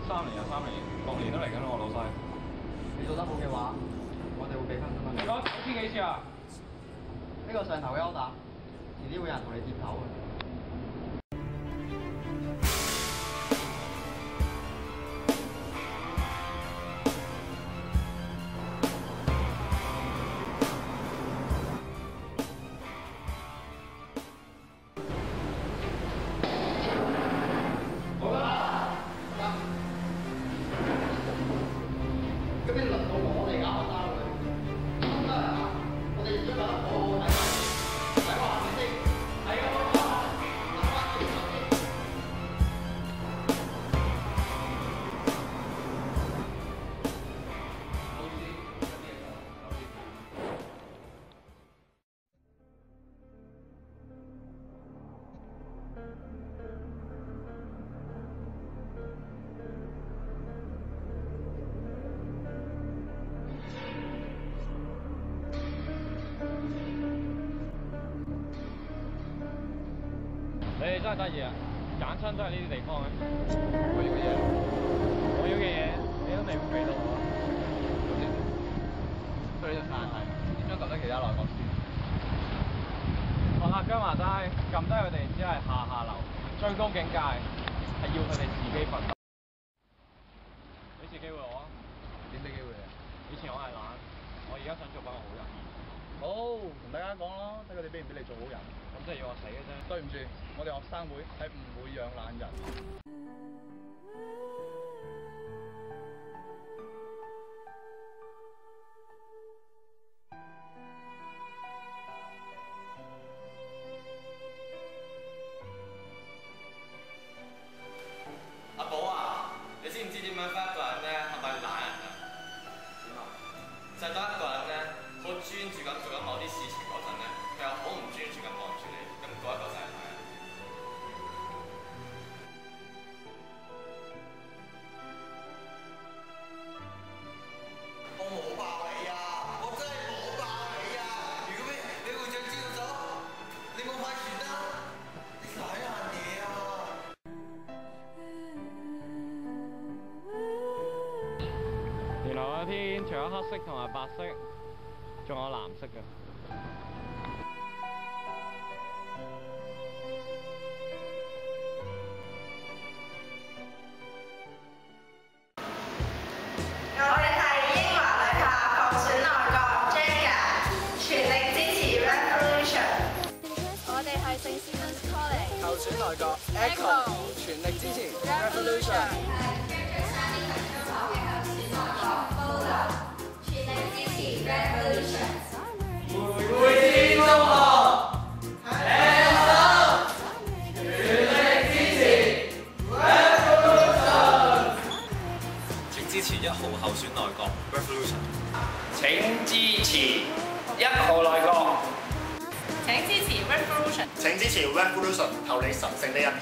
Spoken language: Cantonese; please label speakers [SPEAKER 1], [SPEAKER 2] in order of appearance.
[SPEAKER 1] 3年又3年，6年都嚟緊咯，老細。
[SPEAKER 2] 你做得好嘅話，我哋會俾分數你。
[SPEAKER 1] 你講9千幾次啊？
[SPEAKER 2] 呢個上頭嘅 order，遲啲會有人同你接頭嘅。咁你輪到我哋搞學生會，得啊！我哋而家搞得好好睇，唔使話係咪先？係啊！拿翻條手機。
[SPEAKER 1] 你哋真係得意啊！揀親都係呢啲地方嘅。
[SPEAKER 2] 我要嘅嘢，
[SPEAKER 1] 我要嘅嘢，你都未會俾到我。
[SPEAKER 2] 所以就但係點樣撳得其他內閣先？
[SPEAKER 1] 學阿姜話齋，撳低佢哋只係下流，最高境界係要佢哋自己奮鬥。俾次機會我啊！
[SPEAKER 2] 點俾機會你啊？
[SPEAKER 1] 以前我係懶，我而家想做翻個好人。
[SPEAKER 2] 好，同大家講咯，睇佢哋俾唔俾你做好人。
[SPEAKER 1] 咁即係要我死嘅啫。
[SPEAKER 2] 對唔住，我哋學生會係唔會養懶人。
[SPEAKER 3] 阿寶啊，你知唔知點樣分一個人咧係咪懶人啊？點啊？就係當一個人咧好專注咁做緊某啲事情嗰陣咧，佢又好唔專注咁望住你，咁嗰一個就係懶人。我冇爆你啊！我真係冇爆你啊！如果俾會長知道咗，你冇派傳啦！你睇下嘢啊！
[SPEAKER 1] 原來我嘅天除咗黑色同埋白色，仲有藍色嘅。
[SPEAKER 4] 我哋係英華女校候選內閣 Jenga， 全力支持 Revolution。
[SPEAKER 5] 我哋係聖 Stephen's College
[SPEAKER 2] 候選內閣 Echo， 全力支持 Revolution。
[SPEAKER 4] 全力支持 Revolution。
[SPEAKER 3] 會展中學 hands up， 全力支持 Revolution。請支持1號候選內閣 Revolution。
[SPEAKER 6] 請支持1號內閣。
[SPEAKER 5] 請支持 Revolution。
[SPEAKER 7] 請支持 Revolution， 投你神聖的一票。